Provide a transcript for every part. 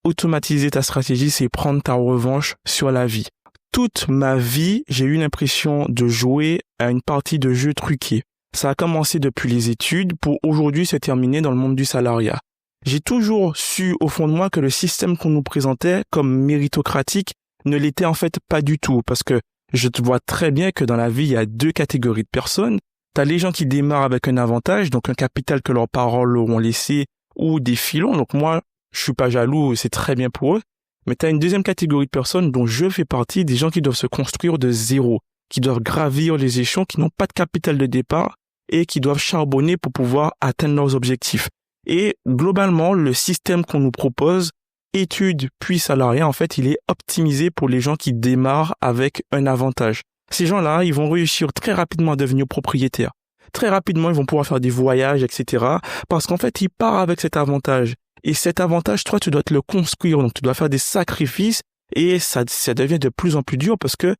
automatiser ta stratégie, c'est prendre ta revanche sur la vie. Toute ma vie, j'ai eu l'impression de jouer à une partie de jeu truqué. Ça a commencé depuis les études pour aujourd'hui se terminer dans le monde du salariat. J'ai toujours su au fond de moi que le système qu'on nous présentait comme méritocratique ne l'était en fait pas du tout, parce que je te vois très bien que dans la vie, il y a deux catégories de personnes. Tu as les gens qui démarrent avec un avantage, donc un capital que leurs parents leur ont laissé, ou des filons. Donc moi, je suis pas jaloux, c'est très bien pour eux. Mais tu as une deuxième catégorie de personnes dont je fais partie, des gens qui doivent se construire de zéro, qui doivent gravir les échelons, qui n'ont pas de capital de départ et qui doivent charbonner pour pouvoir atteindre leurs objectifs. Et globalement, le système qu'on nous propose, études puis salariat, en fait, il est optimisé pour les gens qui démarrent avec un avantage. Ces gens-là, ils vont réussir très rapidement à devenir propriétaires. Très rapidement, ils vont pouvoir faire des voyages, etc. Parce qu'en fait, ils partent avec cet avantage. Et cet avantage, toi, tu dois te le construire. Donc, tu dois faire des sacrifices et ça devient de plus en plus dur parce que,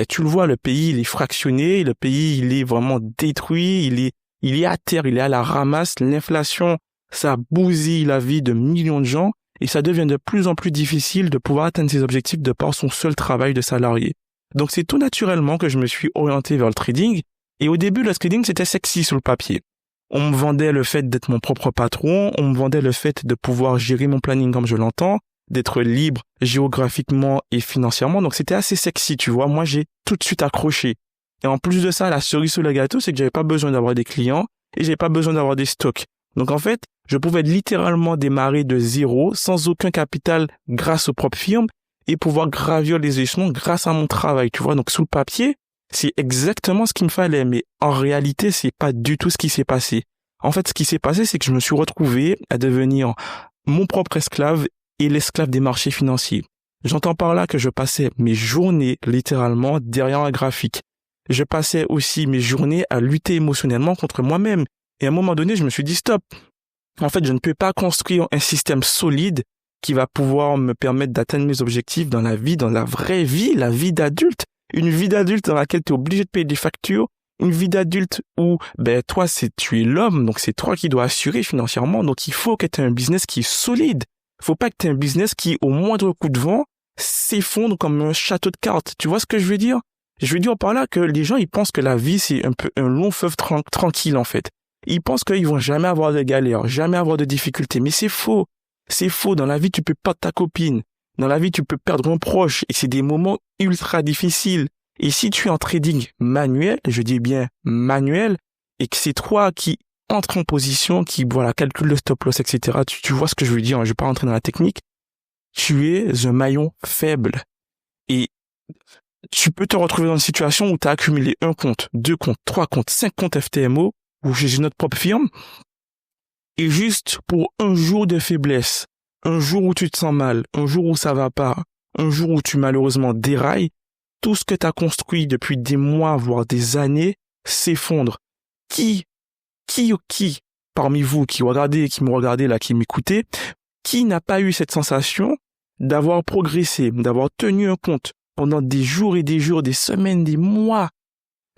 tu le vois, le pays, il est fractionné, le pays, il est vraiment détruit, il est à terre, il est à la ramasse. L'inflation, ça bousille la vie de millions de gens et ça devient de plus en plus difficile de pouvoir atteindre ses objectifs de par son seul travail de salarié. Donc, c'est tout naturellement que je me suis orienté vers le trading. Et au début, le trading, c'était sexy sur le papier. On me vendait le fait d'être mon propre patron, on me vendait le fait de pouvoir gérer mon planning comme je l'entends, d'être libre géographiquement et financièrement. Donc, c'était assez sexy, tu vois. Moi, j'ai tout de suite accroché. Et en plus de ça, la cerise sur le gâteau, c'est que j'avais pas besoin d'avoir des clients et j'avais pas besoin d'avoir des stocks. Donc, en fait, je pouvais littéralement démarrer de zéro, sans aucun capital grâce aux propres firmes et pouvoir gravir les échelons grâce à mon travail, tu vois. Donc, sous le papier, c'est exactement ce qu'il me fallait, mais en réalité, c'est pas du tout ce qui s'est passé. En fait, ce qui s'est passé, c'est que je me suis retrouvé à devenir mon propre esclave et l'esclave des marchés financiers. J'entends par là que je passais mes journées, littéralement, derrière un graphique. Je passais aussi mes journées à lutter émotionnellement contre moi-même. Et à un moment donné, je me suis dit, stop. En fait, je ne peux pas construire un système solide qui va pouvoir me permettre d'atteindre mes objectifs dans la vie, dans la vraie vie, la vie d'adulte. Une vie d'adulte dans laquelle tu es obligé de payer des factures, une vie d'adulte où toi tu es l'homme, donc c'est toi qui dois assurer financièrement, donc il faut que tu aies un business qui est solide. Faut pas que tu aies un business qui au moindre coup de vent s'effondre comme un château de cartes. Tu vois ce que je veux dire? Je veux dire par là que les gens ils pensent que la vie c'est un peu un long fleuve tranquille en fait. Ils pensent qu'ils vont jamais avoir de galères, jamais avoir de difficultés, mais c'est faux. C'est faux, dans la vie tu peux perdre ta copine. Dans la vie, tu peux perdre un proche et c'est des moments ultra difficiles. Et si tu es en trading manuel, je dis bien manuel, et que c'est toi qui entres en position, qui calcule le stop loss, etc. Tu vois ce que je veux dire, je vais pas rentrer dans la technique. Tu es un maillon faible. Et tu peux te retrouver dans une situation où tu as accumulé un compte, 2 comptes, 3 comptes, 5 comptes FTMO, ou chez notre propre firme, et juste pour un jour de faiblesse, un jour où tu te sens mal, un jour où ça va pas, un jour où tu malheureusement dérailles, tout ce que tu as construit depuis des mois, voire des années, s'effondre. Qui parmi vous qui me regardez là, qui m'écoutez, qui n'a pas eu cette sensation d'avoir progressé, d'avoir tenu un compte pendant des jours et des jours, des semaines, des mois,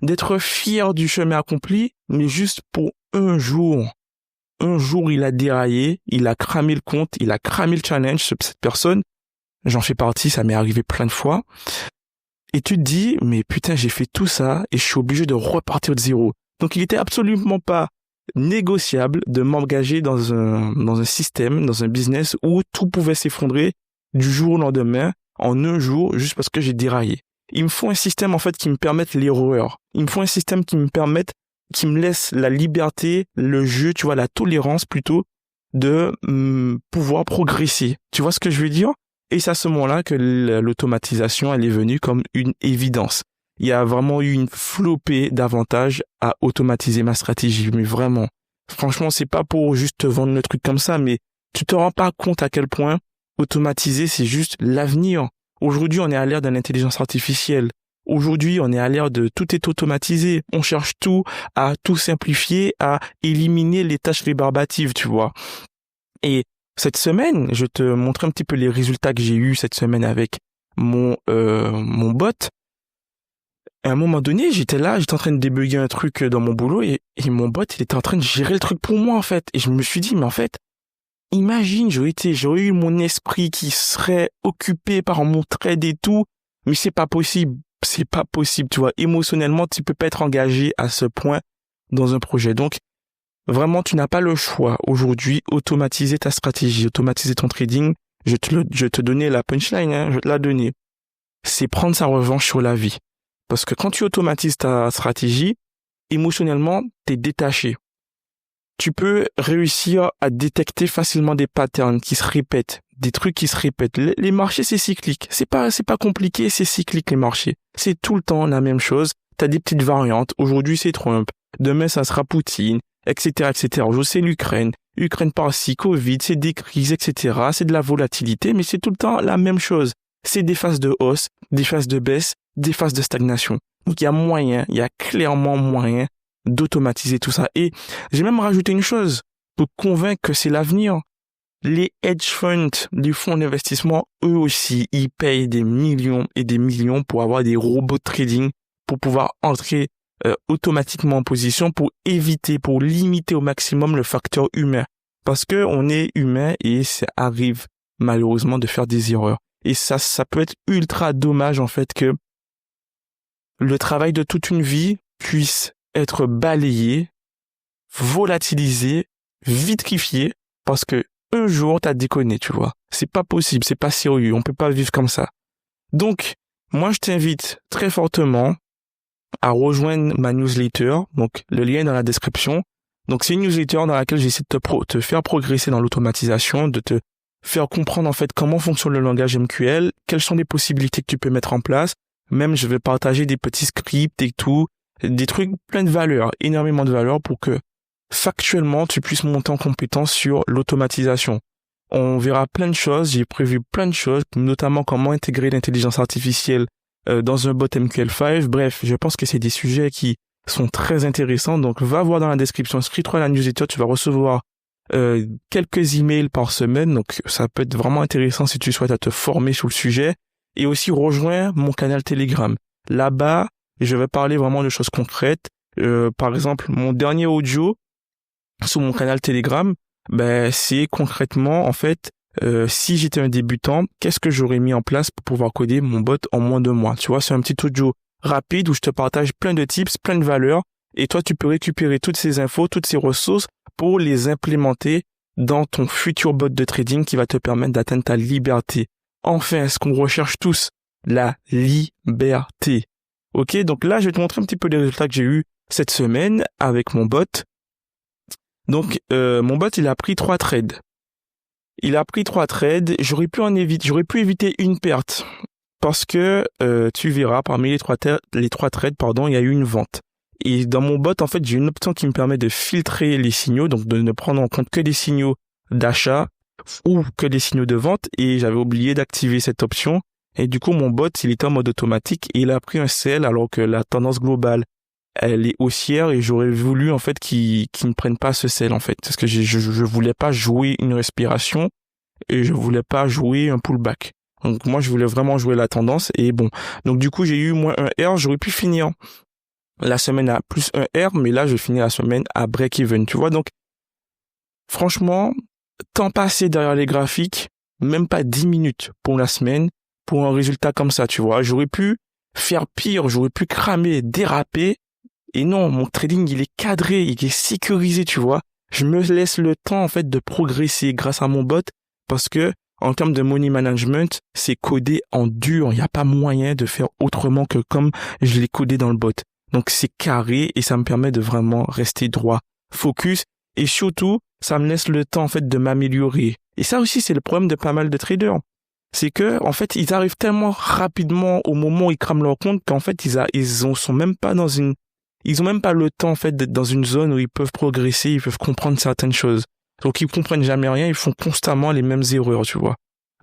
d'être fier du chemin accompli, mais juste pour un jour. Un jour, il a déraillé, il a cramé le compte, il a cramé le challenge, cette personne. J'en fais partie, ça m'est arrivé plein de fois. Et tu te dis, mais putain, j'ai fait tout ça et je suis obligé de repartir de zéro. Donc, il était absolument pas négociable de m'engager dans un système, dans un business où tout pouvait s'effondrer du jour au lendemain, en un jour, juste parce que j'ai déraillé. Il me faut un système, en fait, qui me permette l'erreur. Il me faut un système qui me laisse la liberté, le jeu, tu vois, la tolérance plutôt, de pouvoir progresser. Tu vois ce que je veux dire? Et c'est à ce moment-là que l'automatisation, elle est venue comme une évidence. Il y a vraiment eu une flopée d'avantages à automatiser ma stratégie, mais vraiment. Franchement, c'est pas pour juste te vendre le truc comme ça, mais tu te rends pas compte à quel point automatiser, c'est juste l'avenir. Aujourd'hui, on est à l'ère de l'intelligence artificielle. Aujourd'hui, on est à l'ère de tout est automatisé. On cherche tout à tout simplifier, à éliminer les tâches rébarbatives, tu vois. Et cette semaine, je te montre un petit peu les résultats que j'ai eus cette semaine avec mon bot. À un moment donné, j'étais en train de débugger un truc dans mon boulot et mon bot, il était en train de gérer le truc pour moi, en fait. Et je me suis dit, mais en fait, imagine, j'aurais eu mon esprit qui serait occupé par mon trade et tout, mais c'est pas possible. C'est pas possible, tu vois. Émotionnellement, tu peux pas être engagé à ce point dans un projet. Donc, vraiment, tu n'as pas le choix aujourd'hui. Automatiser ta stratégie, automatiser ton trading. Je te donnais la punchline, hein, je te la donnais. C'est prendre sa revanche sur la vie. Parce que quand tu automatises ta stratégie, émotionnellement, t'es détaché. Tu peux réussir à détecter facilement des patterns qui se répètent, des trucs qui se répètent. Les marchés, c'est cyclique. C'est pas compliqué, c'est cyclique, les marchés. C'est tout le temps la même chose. T'as des petites variantes. Aujourd'hui, c'est Trump. Demain, ça sera Poutine, etc., etc. Aujourd'hui, c'est l'Ukraine. Ukraine par-ci, Covid, c'est des crises, etc. C'est de la volatilité, mais c'est tout le temps la même chose. C'est des phases de hausse, des phases de baisse, des phases de stagnation. Donc, il y a clairement moyen d'automatiser tout ça. Et j'ai même rajouté une chose pour convaincre que c'est l'avenir. Les hedge funds, les fonds d'investissement, eux aussi, ils payent des millions et des millions pour avoir des robots de trading, pour pouvoir entrer automatiquement en position, pour limiter au maximum le facteur humain. Parce que on est humain et ça arrive malheureusement de faire des erreurs. Et ça peut être ultra dommage en fait que le travail de toute une vie puisse être balayé, volatilisé, vitrifié, parce que un jour t'as déconné, tu vois. C'est pas possible, c'est pas sérieux, on peut pas vivre comme ça. Donc, moi je t'invite très fortement à rejoindre ma newsletter, donc le lien est dans la description. Donc c'est une newsletter dans laquelle j'essaie de te faire progresser dans l'automatisation, de te faire comprendre en fait comment fonctionne le langage MQL, quelles sont les possibilités que tu peux mettre en place. Même je vais partager des petits scripts et tout, des trucs plein de valeurs, énormément de valeurs pour que factuellement tu puisses monter en compétence sur l'automatisation. On verra plein de choses, j'ai prévu plein de choses, notamment comment intégrer l'intelligence artificielle dans un bot MQL5. Bref, je pense que c'est des sujets qui sont très intéressants. Donc va voir dans la description, inscris-toi à la newsletter, tu vas recevoir quelques emails par semaine. Donc ça peut être vraiment intéressant si tu souhaites à te former sur le sujet. Et aussi rejoins mon canal Telegram. Là-bas, je vais parler vraiment de choses concrètes. Par exemple, mon dernier audio sur mon canal Telegram, c'est concrètement, en fait, si j'étais un débutant, qu'est-ce que j'aurais mis en place pour pouvoir coder mon bot en moins de mois? Tu vois, c'est un petit audio rapide où je te partage plein de tips, plein de valeurs, et toi, tu peux récupérer toutes ces infos, toutes ces ressources pour les implémenter dans ton futur bot de trading qui va te permettre d'atteindre ta liberté. Enfin, ce qu'on recherche tous, la liberté. Ok, donc là, je vais te montrer un petit peu les résultats que j'ai eu cette semaine avec mon bot. Donc, mon bot, il a pris 3 trades. J'aurais pu éviter une perte parce que tu verras parmi les trois trades, il y a eu une vente. Et dans mon bot, en fait, j'ai une option qui me permet de filtrer les signaux, donc de ne prendre en compte que des signaux d'achat ou que des signaux de vente. Et j'avais oublié d'activer cette option. Et du coup, mon bot, il était en mode automatique et il a pris un sell alors que la tendance globale, elle est haussière et j'aurais voulu en fait qu'il ne prenne pas ce sell en fait parce que je voulais pas jouer une respiration et je voulais pas jouer un pullback. Donc moi je voulais vraiment jouer la tendance et bon. Donc du coup, j'ai eu moins 1 R, j'aurais pu finir la semaine à plus 1 R, mais là je finis la semaine à break even, tu vois. Donc franchement, temps passé derrière les graphiques, même pas 10 minutes pour la semaine pour un résultat comme ça, tu vois. J'aurais pu faire pire, j'aurais pu cramer, déraper. Et non, mon trading, il est cadré, il est sécurisé, tu vois. Je me laisse le temps, en fait, de progresser grâce à mon bot parce que, en termes de money management, c'est codé en dur. Il n'y a pas moyen de faire autrement que comme je l'ai codé dans le bot. Donc, c'est carré et ça me permet de vraiment rester droit, focus. Et surtout, ça me laisse le temps, en fait, de m'améliorer. Et ça aussi, c'est le problème de pas mal de traders. C'est que, en fait, ils arrivent tellement rapidement au moment où ils crament leur compte qu'en fait, sont même pas ils ont même pas le temps, en fait, d'être dans une zone où ils peuvent progresser, ils peuvent comprendre certaines choses. Donc, ils comprennent jamais rien, ils font constamment les mêmes erreurs, tu vois.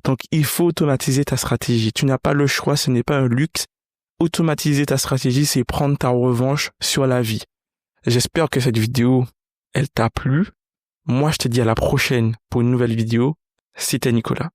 Donc, il faut automatiser ta stratégie. Tu n'as pas le choix, ce n'est pas un luxe. Automatiser ta stratégie, c'est prendre ta revanche sur la vie. J'espère que cette vidéo, elle t'a plu. Moi, je te dis à la prochaine pour une nouvelle vidéo. C'était Nicolas.